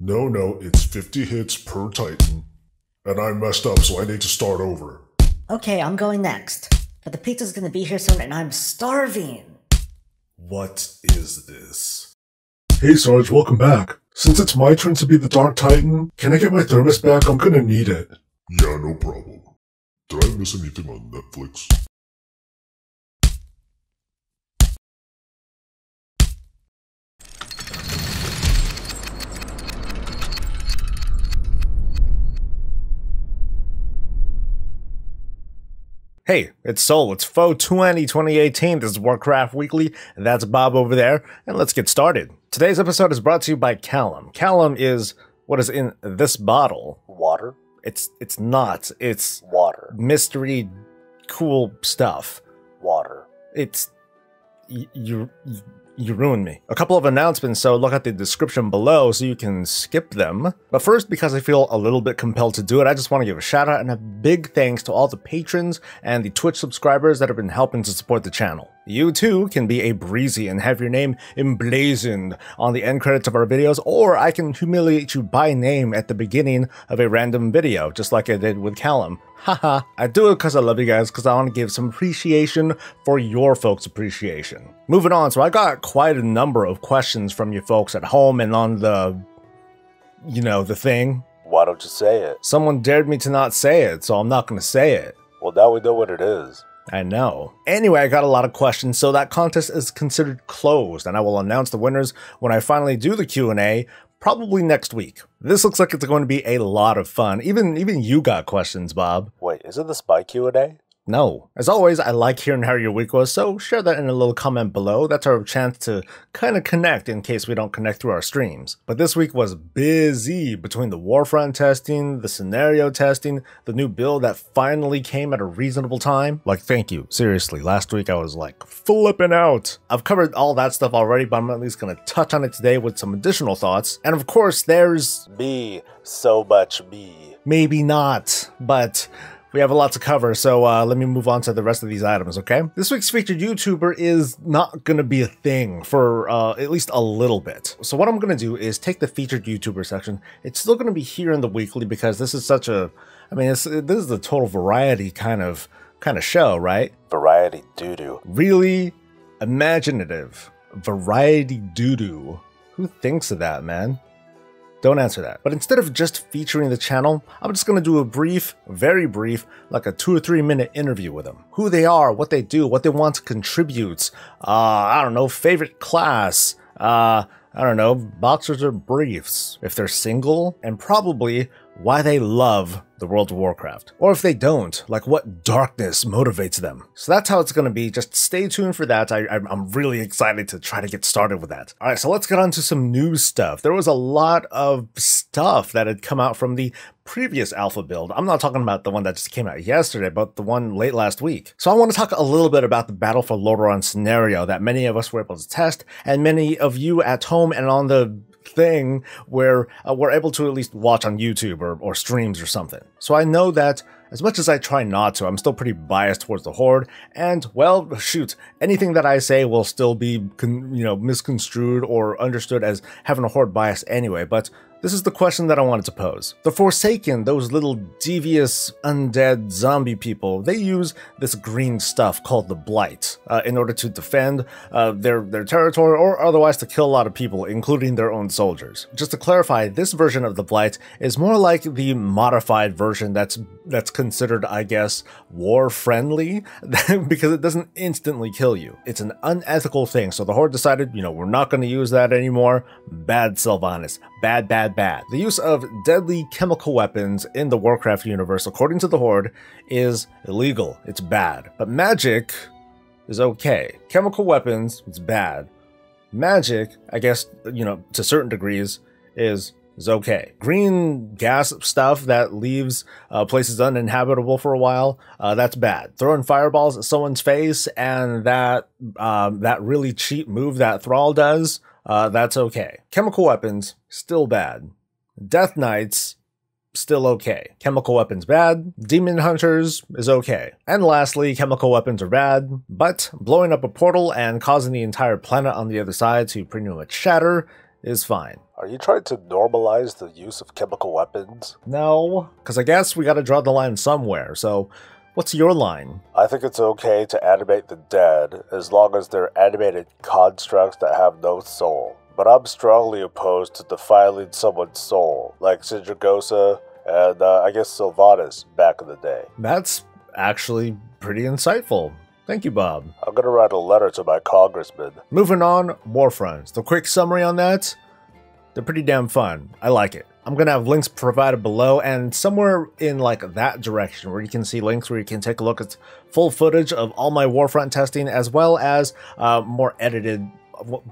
No, it's 50 hits per Titan. And I messed up, so I need to start over. Okay, I'm going next. But the pizza's gonna be here soon and I'm starving. What is this? Hey Sarge, welcome back. Since it's my turn to be the Dark Titan, can I get my thermos back? I'm gonna need it. Yeah, no problem. Did I miss anything on Netflix? Hey, it's Soul, it's Foe 2018, this is Warcraft Weekly, and that's Bob over there, and let's get started. Today's episode is brought to you by Callum. Callum is what is in this bottle. Water? It's not, it's Water. mystery cool stuff. Water. It's... You ruined me. A couple of announcements, so look at the description below so you can skip them. But first, because I feel a little bit compelled to do it, I just want to give a shout out and a big thanks to all the patrons and the Twitch subscribers that have been helping to support the channel. You too can be a breezy and have your name emblazoned on the end credits of our videos, or I can humiliate you by name at the beginning of a random video, just like I did with Callum. Haha. I do it because I love you guys, because I want to give some appreciation for your folks' appreciation. Moving on, so I got quite a number of questions from you folks at home and on the, you know, the thing. Why don't you say it? Someone dared me to not say it, so I'm not going to say it. Well, now we know what it is. I know. Anyway, I got a lot of questions, so that contest is considered closed, and I will announce the winners when I finally do the Q&A, probably next week. This looks like it's going to be a lot of fun. Even you got questions, Bob. Wait, is it the spy Q&A? No. As always, I like hearing how your week was, so share that in a little comment below. That's our chance to kind of connect in case we don't connect through our streams. But this week was busy between the Warfront testing, the scenario testing, the new build that finally came at a reasonable time. Like, thank you. Seriously, last week I was like flipping out. I've covered all that stuff already, but I'm at least going to touch on it today with some additional thoughts. And of course, there's... So much B. Maybe not, but... we have a lot to cover, so let me move on to the rest of these items, okay? This week's featured YouTuber is not gonna be a thing for at least a little bit. So what I'm gonna do is take the featured YouTuber section. It's still gonna be here in the weekly because this is such a, I mean, this is a total variety kind of show, right? Variety doo-doo. Really imaginative. Variety doo-doo. Who thinks of that, man? Don't answer that. But instead of just featuring the channel, I'm just gonna do a brief, very brief, like a 2 or 3 minute interview with them. Who they are, what they do, what they want to contribute, I don't know, favorite class, I don't know, boxers or briefs, if they're single, and probably why they love the World of Warcraft. Or if they don't, like what darkness motivates them. So that's how it's gonna be. Just stay tuned for that. I'm really excited to try to get started with that. All right, so let's get on to some news stuff. There was a lot of stuff that had come out from the previous alpha build. I'm not talking about the one that just came out yesterday, but the one late last week. So I want to talk a little bit about the Battle for Lordaeron scenario that many of us were able to test, and many of you at home and on the thing where we're able to at least watch on YouTube or streams or something. So I know that as much as I try not to, I'm still pretty biased towards the Horde, and, well, shoot, anything that I say will still be, misconstrued or understood as having a Horde bias anyway, but this is the question that I wanted to pose. The Forsaken, those little devious undead zombie people, they use this green stuff called the Blight in order to defend their territory or otherwise to kill a lot of people, including their own soldiers. Just to clarify, this version of the Blight is more like the modified version that's considered, I guess, war-friendly because it doesn't instantly kill you. It's an unethical thing, so the Horde decided, we're not going to use that anymore. Bad, Sylvanas. Bad. The use of deadly chemical weapons in the Warcraft universe, according to the Horde, is illegal. It's bad. But magic is okay. Chemical weapons, it's bad. Magic, I guess, to certain degrees, is okay. Green gas stuff that leaves places uninhabitable for a while, that's bad. Throwing fireballs at someone's face and that really cheap move that Thrall does, that's okay. Chemical weapons, still bad. Death Knights, still okay. Chemical weapons bad. Demon Hunters is okay. And lastly, chemical weapons are bad, but blowing up a portal and causing the entire planet on the other side to pretty much shatter is fine. Are you trying to normalize the use of chemical weapons? No, because I guess we gotta draw the line somewhere, so what's your line? I think it's okay to animate the dead, as long as they're animated constructs that have no soul. But I'm strongly opposed to defiling someone's soul, like Sindragosa and I guess Sylvanas back in the day. That's actually pretty insightful. Thank you, Bob. I'm gonna write a letter to my congressman. Moving on, Warfronts. The quick summary on that, they're pretty damn fun. I like it. I'm gonna have links provided below, and somewhere in like that direction where you can see links where you can take a look at full footage of all my Warfront testing, as well as more edited,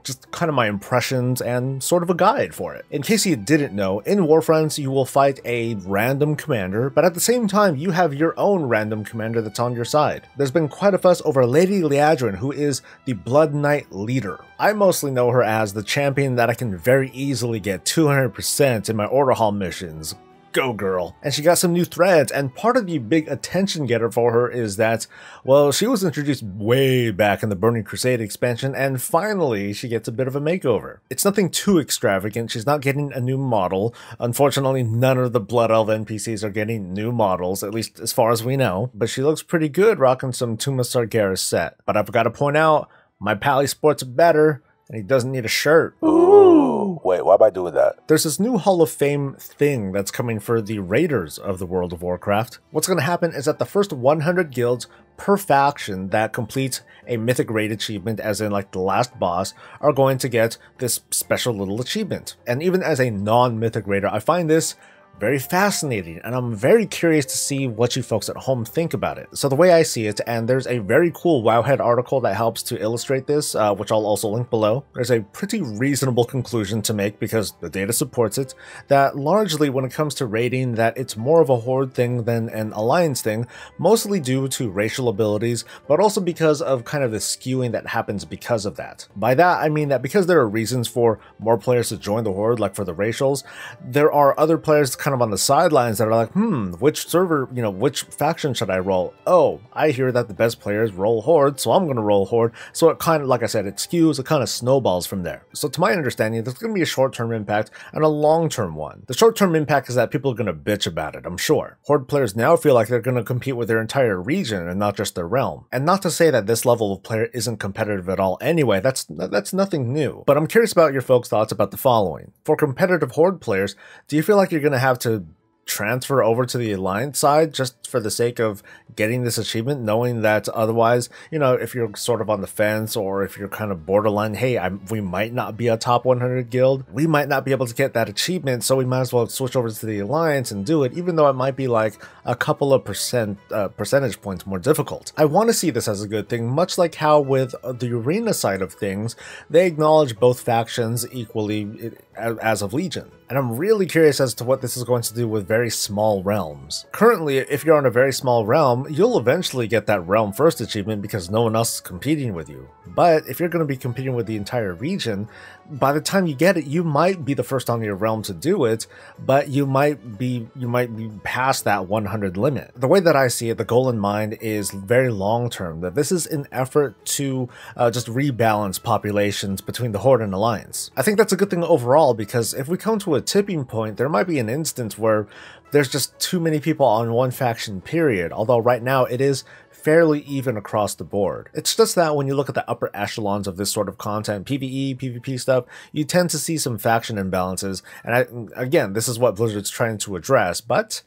just kind of my impressions and sort of a guide for it. In case you didn't know, in Warfronts you will fight a random commander, but at the same time you have your own random commander that's on your side. There's been quite a fuss over Lady Liadrin, who is the Blood Knight leader. I mostly know her as the champion that I can very easily get 200% in my Order Hall missions. Go girl. And she got some new threads, and part of the big attention getter for her is that, well, she was introduced way back in the Burning Crusade expansion, and finally she gets a bit of a makeover. It's nothing too extravagant, she's not getting a new model. Unfortunately, none of the Blood Elf NPCs are getting new models, at least as far as we know, but she looks pretty good rocking some Tuma Sargeras set. But I've got to point out, my pally sports better, and he doesn't need a shirt. Ooh, wait, why am I doing that? There's this new Hall of Fame thing that's coming for the Raiders of the World of Warcraft. What's going to happen is that the first 100 guilds per faction that complete a Mythic Raid achievement, as in like the last boss, are going to get this special little achievement. And even as a non-Mythic Raider, I find this very fascinating, and I'm very curious to see what you folks at home think about it. So the way I see it, and there's a very cool Wowhead article that helps to illustrate this, which I'll also link below, there's a pretty reasonable conclusion to make, because the data supports it, that largely when it comes to raiding, that it's more of a horde thing than an alliance thing, mostly due to racial abilities, but also because of kind of the skewing that happens because of that. By that, I mean that because there are reasons for more players to join the horde, like for the racials, there are other players kind of on the sidelines that are like, which server, which faction should I roll? Oh, I hear that the best players roll horde, so I'm going to roll horde. So it kind of, like I said, it skews, it kind of snowballs from there. So to my understanding, there's going to be a short-term impact and a long-term one. The short-term impact is that people are going to bitch about it, I'm sure. Horde players now feel like they're going to compete with their entire region and not just their realm. And not to say that this level of player isn't competitive at all anyway, that's nothing new. But I'm curious about your folks' thoughts about the following. For competitive horde players, do you feel like you're going to have to transfer over to the alliance side just for the sake of getting this achievement, knowing that otherwise, if you're sort of on the fence, or if you're kind of borderline, hey, we might not be a top 100 guild, we might not be able to get that achievement, so we might as well switch over to the alliance and do it, even though it might be like a couple of percentage points more difficult. I want to see this as a good thing, much like how with the arena side of things, they acknowledge both factions equally as of Legion. And I'm really curious as to what this is going to do with very small realms. Currently, if you're on a very small realm, you'll eventually get that realm first achievement because no one else is competing with you. But if you're going to be competing with the entire region, by the time you get it, you might be the first on your realm to do it, but you might be past that 100 limit. The way that I see it, the goal in mind is very long term, that this is an effort to just rebalance populations between the Horde and Alliance. I think that's a good thing overall, because if we come to a tipping point, there might be an instance where there's just too many people on one faction, period, although right now it is fairly even across the board. It's just that when you look at the upper echelons of this sort of content, PvE, PvP stuff, you tend to see some faction imbalances, and again, this is what Blizzard's trying to address, but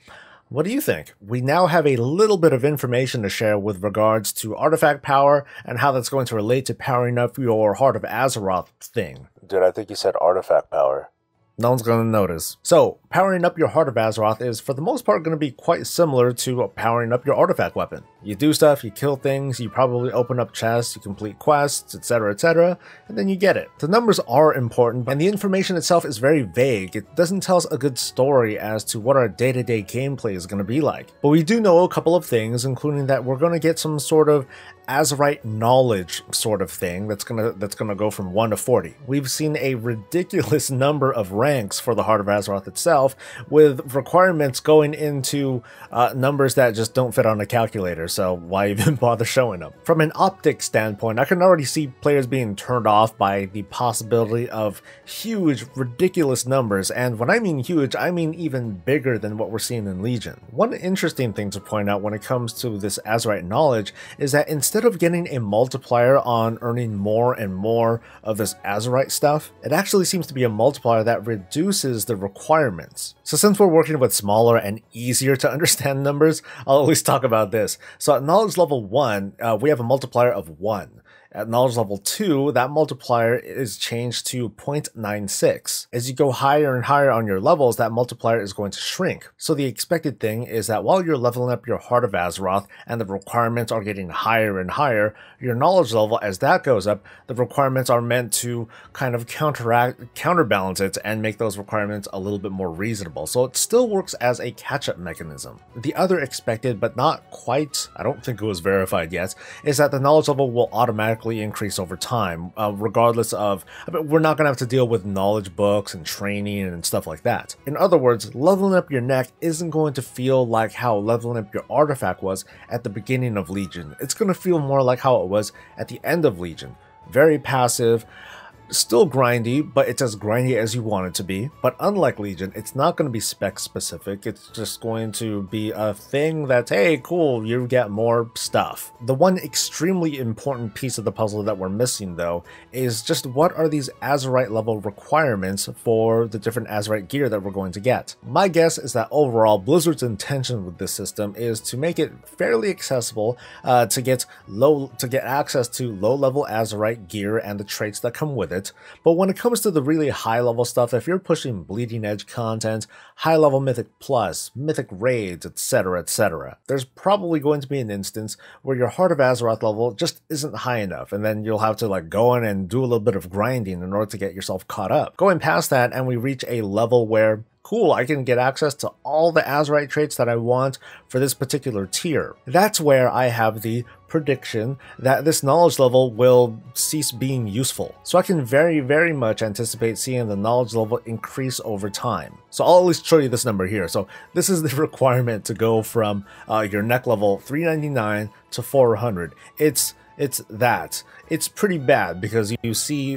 what do you think? We now have a little bit of information to share with regards to artifact power and how that's going to relate to powering up your Heart of Azeroth thing. Dude, I think you said artifact power. No one's going to notice. So, powering up your Heart of Azeroth is, for the most part, going to be quite similar to powering up your artifact weapon. You do stuff, you kill things, you probably open up chests, you complete quests, etc., and then you get it. The numbers are important, and the information itself is very vague. It doesn't tell us a good story as to what our day-to-day gameplay is going to be like. But we do know a couple of things, including that we're going to get some sort of Azerite knowledge sort of thing that's gonna go from 1 to 40. We've seen a ridiculous number of ranks for the Heart of Azeroth itself, with requirements going into numbers that just don't fit on a calculator. so why even bother showing them? From an optic standpoint, I can already see players being turned off by the possibility of huge, ridiculous numbers, and when I mean huge, I mean even bigger than what we're seeing in Legion. One interesting thing to point out when it comes to this Azerite knowledge is that instead of getting a multiplier on earning more and more of this Azerite stuff, it actually seems to be a multiplier that reduces the requirements. So since we're working with smaller and easier to understand numbers, I'll at least talk about this. So at knowledge level 1, we have a multiplier of 1. At knowledge level 2, that multiplier is changed to 0.96. As you go higher and higher on your levels, that multiplier is going to shrink. So the expected thing is that while you're leveling up your Heart of Azeroth and the requirements are getting higher and higher, your knowledge level, as that goes up, the requirements are meant to kind of counterbalance it and make those requirements a little bit more reasonable. So it still works as a catch-up mechanism. The other expected, but not quite, I don't think it was verified yet, is that the knowledge level will automatically increase over time, regardless of, we're not going to have to deal with knowledge books and training and stuff like that. In other words, leveling up your neck isn't going to feel like how leveling up your artifact was at the beginning of Legion. It's going to feel more like how it was at the end of Legion. Very passive, still grindy, but it's as grindy as you want it to be. But unlike Legion, it's not going to be spec specific. It's just going to be a thing that's, hey, cool, you get more stuff. The one extremely important piece of the puzzle that we're missing, though, is just what are these Azerite level requirements for the different Azerite gear that we're going to get. My guess is that overall, Blizzard's intention with this system is to make it fairly accessible to get access to low-level Azerite gear and the traits that come with it. But when it comes to the really high level stuff, if you're pushing bleeding edge content, high level Mythic Plus, Mythic Raids, etc., there's probably going to be an instance where your Heart of Azeroth level just isn't high enough, and then you'll have to like go in and do a little bit of grinding in order to get yourself caught up. Going past that and we reach a level where cool, I can get access to all the Azerite traits that I want for this particular tier. That's where I have the prediction that this knowledge level will cease being useful. So I can very, very much anticipate seeing the knowledge level increase over time. So I'll at least show you this number here. So this is the requirement to go from your neck level 399 to 400. It's pretty bad because you see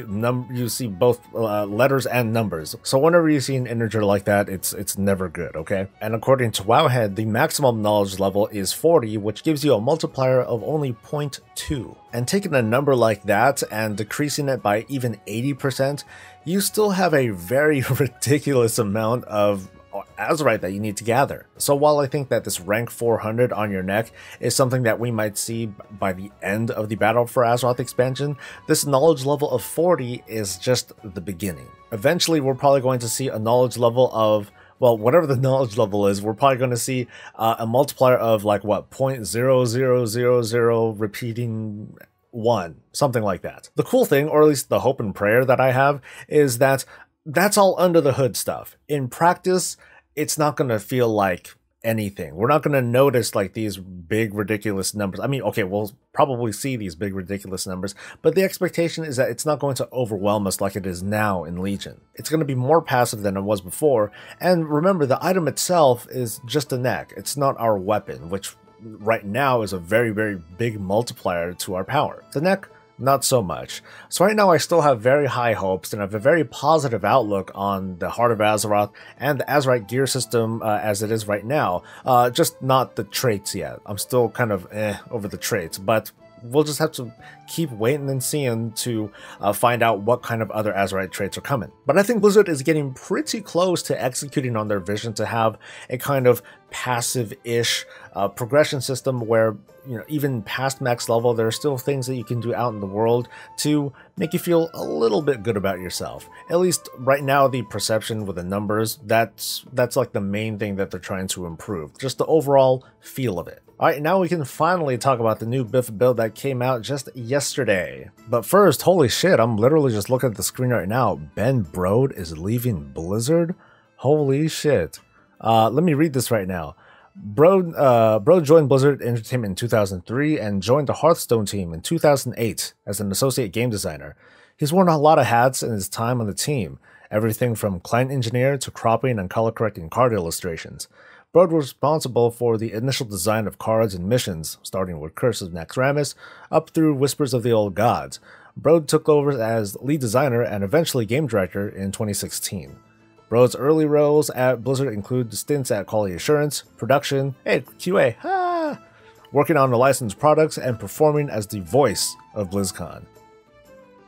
both letters and numbers. So whenever you see an integer like that, it's never good, okay? And according to Wowhead, the maximum knowledge level is 40, which gives you a multiplier of only 0.2. And taking a number like that and decreasing it by even 80%, you still have a very ridiculous amount of Azerite that you need to gather. So while I think that this rank 400 on your neck is something that we might see by the end of the Battle for Azeroth expansion, this knowledge level of 40 is just the beginning. Eventually we're probably going to see a knowledge level of, well, whatever the knowledge level is, we're probably going to see a multiplier of like what, 0.0000 repeating 1, something like that. The cool thing, or at least the hope and prayer that I have, is that that's all under the hood stuff. In practice, it's not going to feel like anything. We're not going to notice like these big ridiculous numbers. I mean, okay, we'll probably see these big ridiculous numbers, but the expectation is that it's not going to overwhelm us like it is now in Legion. It's going to be more passive than it was before. And remember, the item itself is just a neck. It's not our weapon, which right now is a very, very big multiplier to our power. The neck, not so much. So right now I still have very high hopes and have a very positive outlook on the Heart of Azeroth and the Azerite gear system as it is right now. Just not the traits yet. I'm still kind of over the traits, but we'll just have to keep waiting and seeing to find out what kind of other Azerite traits are coming. But I think Blizzard is getting pretty close to executing on their vision to have a kind of passive-ish progression system where, you know, even past max level, there are still things that you can do out in the world to make you feel a little bit good about yourself. At least right now, the perception with the numbers, that's like the main thing that they're trying to improve. Just the overall feel of it. Alright, now we can finally talk about the new Biff build that came out just yesterday. But first, holy shit, I'm literally just looking at the screen right now. Ben Brode is leaving Blizzard? Holy shit. Let me read this right now. Brode joined Blizzard Entertainment in 2003 and joined the Hearthstone team in 2008 as an associate game designer. He's worn a lot of hats in his time on the team, everything from client engineer to cropping and color correcting card illustrations. Brode was responsible for the initial design of cards and missions, starting with Curse of Naxxramas up through Whispers of the Old Gods. Brode took over as lead designer and eventually game director in 2016. Brode's early roles at Blizzard include stints at quality assurance, production, and QA, working on the licensed products, and performing as the voice of BlizzCon.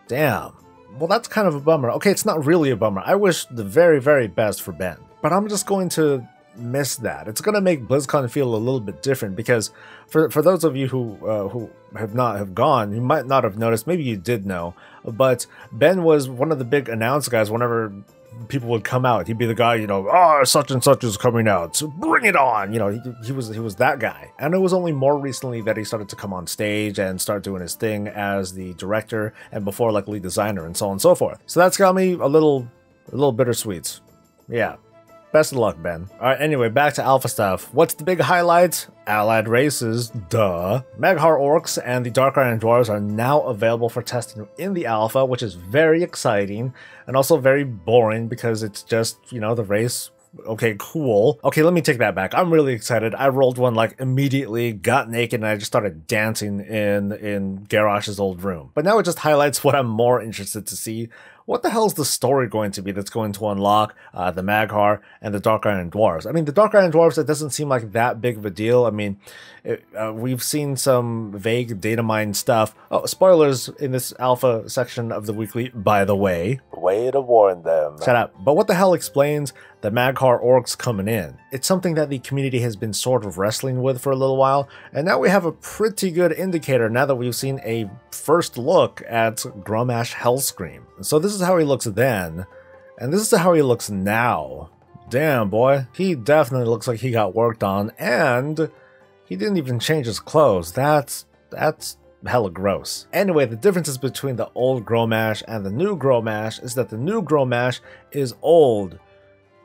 Damn. Well, that's kind of a bummer. Okay, it's not really a bummer. I wish the very, very best for Ben. But I'm just going to miss that. It's going to make BlizzCon feel a little bit different because for those of you who have gone, you might not have noticed, maybe you did know, but Ben was one of the big announce guys whenever people would come out. He'd be the guy, you know, oh, such and such is coming out, so bring it on. You know, he was that guy. And it was only more recently that he started to come on stage and start doing his thing as the director and before like lead designer and so on and so forth. So that's got me a little bittersweet. Yeah. Best of luck, Ben. Alright, anyway, back to alpha stuff. What's the big highlight? Allied races, duh. Mag'har Orcs and the Dark Iron Dwarves are now available for testing in the alpha, which is very exciting and also very boring because it's just, you know, the race. Okay, cool. Okay, let me take that back. I'm really excited. I rolled one like immediately, got naked, and I just started dancing in Garrosh's old room. But now it just highlights what I'm more interested to see. What the hell is the story going to be that's going to unlock the Mag'har and the Dark Iron Dwarves? I mean, the Dark Iron Dwarves, it doesn't seem like that big of a deal. I mean, we've seen some vague data mine stuff. Oh, spoilers in this alpha section of the weekly, by the way. Way to warn them. Shut up. But what the hell explains the Mag'har Orcs coming in? It's something that the community has been sort of wrestling with for a little while, and now we have a pretty good indicator now that we've seen a first look at Grommash Hellscream. So this is how he looks then, and this is how he looks now. Damn, boy. He definitely looks like he got worked on, and he didn't even change his clothes. That's hella gross. Anyway, the differences between the old Grommash and the new Grommash is that the new Grommash is old.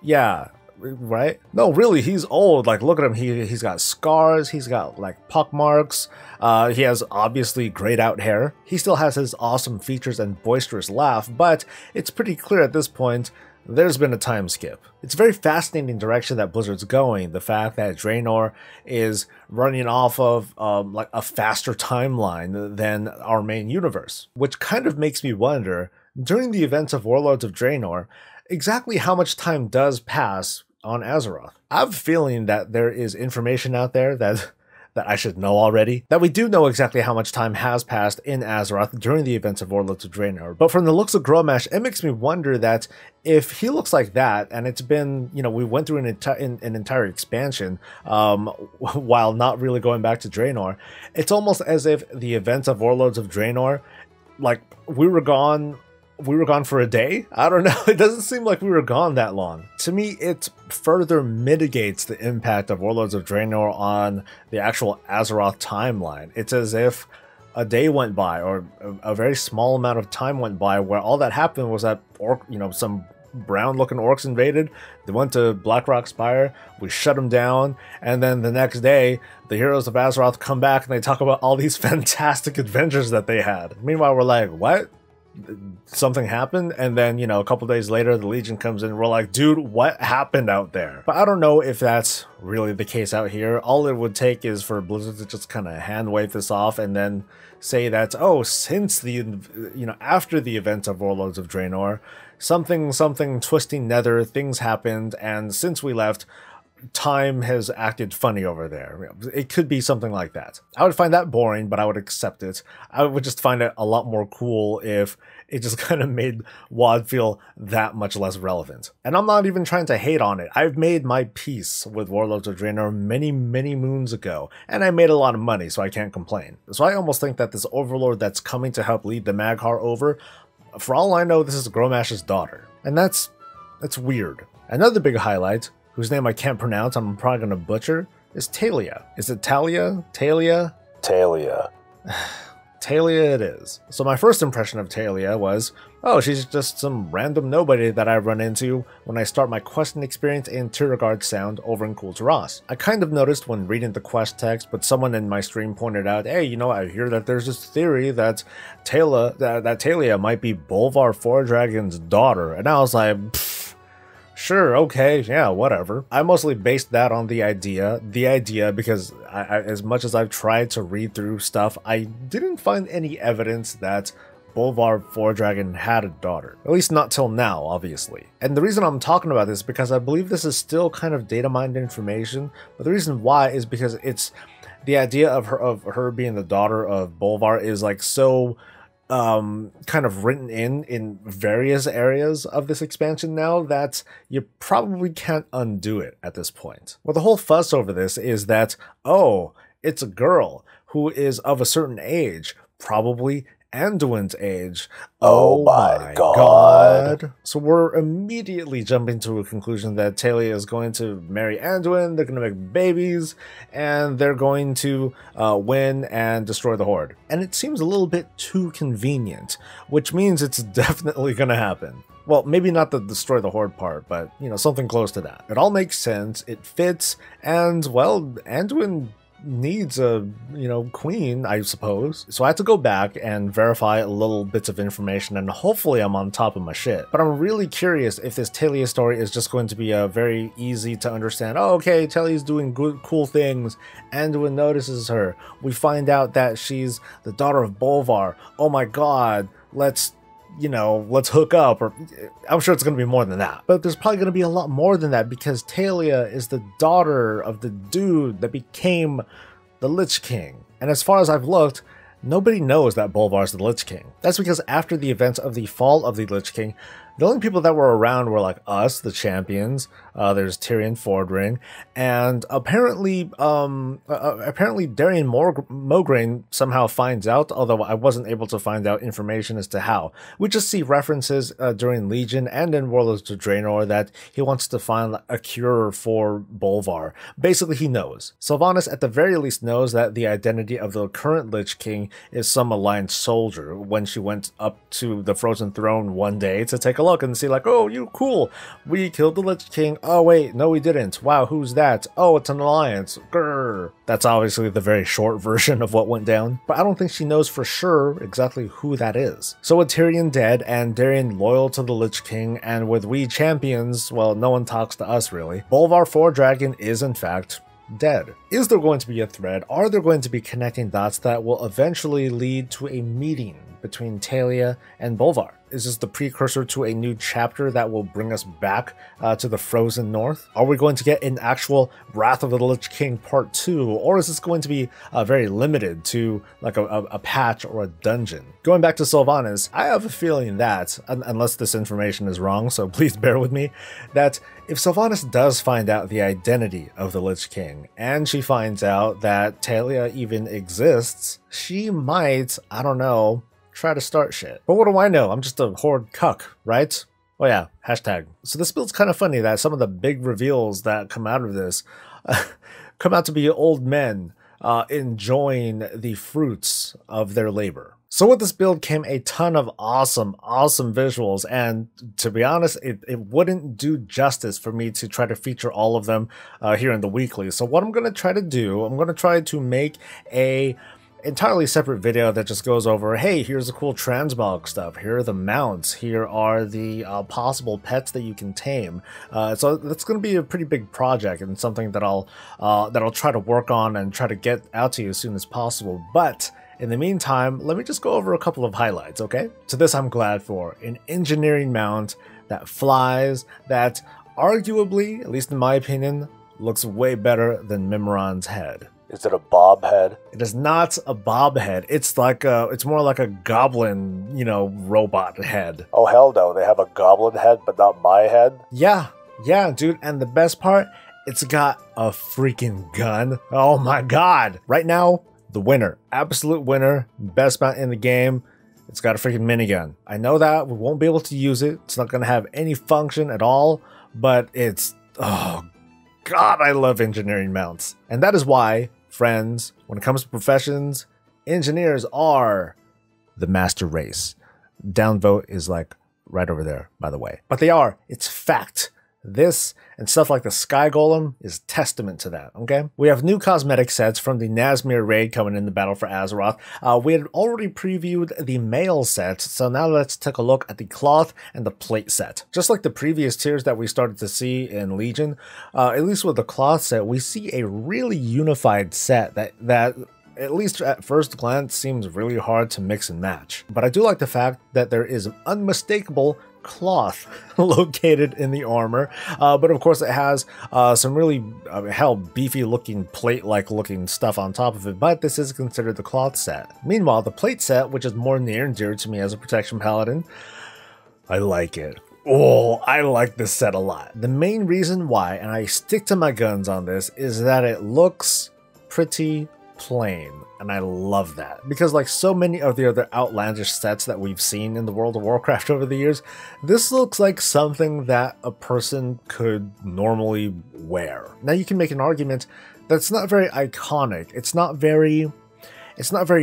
Yeah, right? No, really, he's old. Like, look at him. He's got scars. He's got, like, pock marks. He has, obviously, grayed out hair. He still has his awesome features and boisterous laugh, but it's pretty clear at this point there's been a time skip. It's a very fascinating direction that Blizzard's going. The fact that Draenor is running off of like a faster timeline than our main universe, which kind of makes me wonder, during the events of Warlords of Draenor, exactly how much time does pass on Azeroth. I have a feeling that there is information out there that I should know already, that we do know exactly how much time has passed in Azeroth during the events of Warlords of Draenor. But from the looks of Grommash, it makes me wonder that if he looks like that, and it's been, you know, we went through an entire expansion while not really going back to Draenor, it's almost as if the events of Warlords of Draenor, like, we were gone for a day? I don't know. It doesn't seem like we were gone that long. To me, it further mitigates the impact of Warlords of Draenor on the actual Azeroth timeline. It's as if a day went by, or a very small amount of time went by, where all that happened was that some brown-looking orcs invaded. They went to Blackrock Spire. We shut them down, and then the next day, the heroes of Azeroth come back and they talk about all these fantastic adventures that they had. Meanwhile, we're like, what? Something happened, and then, you know, a couple days later the Legion comes in and we're like, dude, what happened out there? But I don't know if that's really the case out here. All it would take is for Blizzard to just kind of hand wave this off and then say that, oh, since the, you know, after the events of Warlords of Draenor, something twisting nether, things happened, and since we left, time has acted funny over there. It could be something like that. I would find that boring, but I would accept it. I would just find it a lot more cool if it just kind of made WoD feel that much less relevant. And I'm not even trying to hate on it. I've made my peace with Warlords of Draenor many, many moons ago, and I made a lot of money, so I can't complain. So I almost think that this Overlord that's coming to help lead the Mag'har over, for all I know, this is Grommash's daughter. And that's weird. Another big highlight, whose name I can't pronounce, I'm probably going to butcher, is Talia. Is it Talia? Talia? Talia. Talia it is. So my first impression of Talia was, oh, she's just some random nobody that I run into when I start my questing experience in Tyragard Sound over in Kul'Tiras. I kind of noticed when reading the quest text, but someone in my stream pointed out, hey, you know, I hear that there's this theory that Talia might be Bolvar Fordragon's daughter, and I was like, pfft, Sure, okay, yeah, whatever. I mostly based that on the idea because as much as I've tried to read through stuff, I didn't find any evidence that Bolvar Fordragon had a daughter. At least not till now, obviously. And the reason I'm talking about this is because I believe this is still kind of data mined information, but the reason why is because it's the idea of her being the daughter of Bolvar is like so kind of written in various areas of this expansion now that you probably can't undo it at this point. Well, the whole fuss over this is that, oh, it's a girl who is of a certain age, probably Anduin's age. Oh my god. So we're immediately jumping to a conclusion that Talia is going to marry Anduin, they're going to make babies, and they're going to win and destroy the Horde. And it seems a little bit too convenient, which means it's definitely going to happen. Well, maybe not the destroy the Horde part, but, you know, something close to that. It all makes sense, it fits, and, well, Anduin needs a, you know, queen, I suppose. So I had to go back and verify little bits of information, and hopefully I'm on top of my shit. But I'm really curious if this Talia story is just going to be a very easy to understand, oh, okay, Talia's doing good, cool things, Anduin notices her, we find out that she's the daughter of Bolvar, oh my god, let's hook up, or I'm sure it's going to be more than that. But there's probably going to be a lot more than that because Talia is the daughter of the dude that became the Lich King. And as far as I've looked, nobody knows that Bolvar's the Lich King. That's because after the events of the fall of the Lich King, the only people that were around were like us, the champions. There's Tyrion Fordring, and apparently Darian Mograine somehow finds out, although I wasn't able to find out information as to how. We just see references during Legion and in Warlords of Draenor that he wants to find a cure for Bolvar. Basically, he knows. Sylvanas at the very least knows that the identity of the current Lich King is some Alliance soldier when she went up to the Frozen Throne one day to take a look and see like, oh, you cool, we killed the Lich King. Oh wait, no we didn't. Wow, who's that? Oh, it's an Alliance. Grrr. That's obviously the very short version of what went down, but I don't think she knows for sure exactly who that is. So with Tyrion dead and Darian loyal to the Lich King, and with we champions, well, no one talks to us really, Bolvar Fordragon is in fact dead. Is there going to be a thread? Are there going to be connecting dots that will eventually lead to a meeting between Talia and Bolvar? Is this the precursor to a new chapter that will bring us back to the Frozen North? Are we going to get an actual Wrath of the Lich King Part 2? Or is this going to be very limited to like a patch or a dungeon? Going back to Sylvanas, I have a feeling that, unless this information is wrong, so please bear with me, that if Sylvanas does find out the identity of the Lich King, and she finds out that Talia even exists, she might, I don't know, try to start shit. But what do I know? I'm just a Horde cuck, right? Oh yeah, hashtag. So this build's kind of funny that some of the big reveals that come out of this come out to be old men enjoying the fruits of their labor. So with this build came a ton of awesome visuals, and to be honest, it wouldn't do justice for me to try to feature all of them here in the weekly. So what I'm going to try to do, I'm going to try to make a entirely separate video that just goes over, hey, here's the cool transmog stuff, here are the mounts, here are the possible pets that you can tame. So that's going to be a pretty big project and something that I'll try to work on and try to get out to you as soon as possible. But in the meantime, let me just go over a couple of highlights, okay? So this I'm glad for. An engineering mount that flies, that arguably, at least in my opinion, looks way better than Mimiron's head. Is it a bob head? It is not a bob head. It's like it's more like a goblin, you know, robot head. Oh hell no, they have a goblin head but not my head? Yeah, dude, and the best part, it's got a freaking gun. Oh my god. Right now, the winner, absolute winner, best mount in the game, it's got a freaking minigun. I know that we won't be able to use it. It's not going to have any function at all, but it's, oh god, I love engineering mounts. And that is why, friends, when it comes to professions, engineers are the master race. Downvote is like right over there, by the way. But they are. It's fact. This and stuff like the Sky Golem is testament to that, okay? We have new cosmetic sets from the Nazmir raid coming in the Battle for Azeroth. We had already previewed the mail set, so now let's take a look at the cloth and the plate set. Just like the previous tiers that we started to see in Legion, at least with the cloth set, we see a really unified set that at least at first glance seems really hard to mix and match. But I do like the fact that there is an unmistakable cloth located in the armor, but of course it has some really beefy looking plate-like looking stuff on top of it, but this is considered the cloth set. Meanwhile, the plate set, which is more near and dear to me as a protection paladin, I like it. Oh, I like this set a lot. The main reason why, and I stick to my guns on this, is that it looks pretty plain, and I love that, because like so many of the other outlandish sets that we've seen in the World of Warcraft over the years, this looks like something that a person could normally wear. Now you can make an argument that's not very iconic, it's not very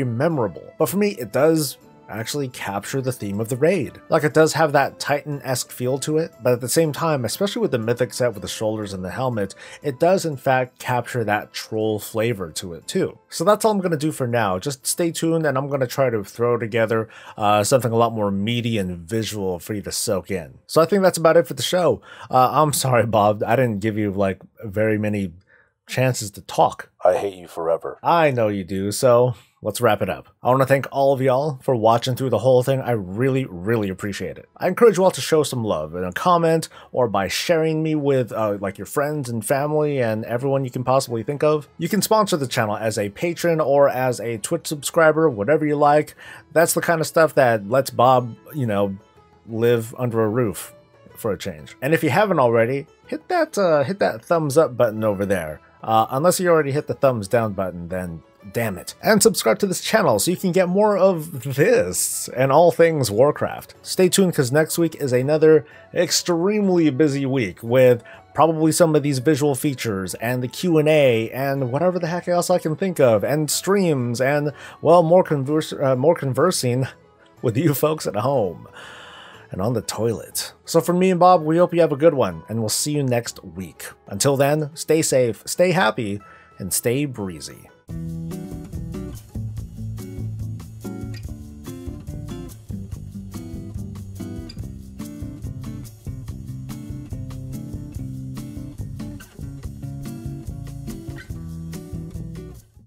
memorable, but for me it does actually capture the theme of the raid. Like, it does have that Titan-esque feel to it, but at the same time, especially with the mythic set with the shoulders and the helmet, it does in fact capture that troll flavor to it too. So that's all I'm going to do for now. Just stay tuned and I'm going to try to throw together something a lot more meaty and visual for you to soak in. So I think that's about it for the show. I'm sorry, Bob, I didn't give you like very many chances to talk. I hate you forever. I know you do, so let's wrap it up. I want to thank all of y'all for watching through the whole thing. I really, really appreciate it. I encourage you all to show some love in a comment or by sharing me with like your friends and family and everyone you can possibly think of. You can sponsor the channel as a patron or as a Twitch subscriber, whatever you like. That's the kind of stuff that lets Bob, you know, live under a roof for a change. And if you haven't already, hit that thumbs up button over there. Unless you already hit the thumbs down button, then damn it. And subscribe to this channel so you can get more of this and all things Warcraft. Stay tuned because next week is another extremely busy week with probably some of these visual features and the Q&A and whatever the heck else I can think of, and streams and, well, more conversing with you folks at home and on the toilet. So from me and Bob, we hope you have a good one, and we'll see you next week. Until then, stay safe, stay happy, and stay breezy.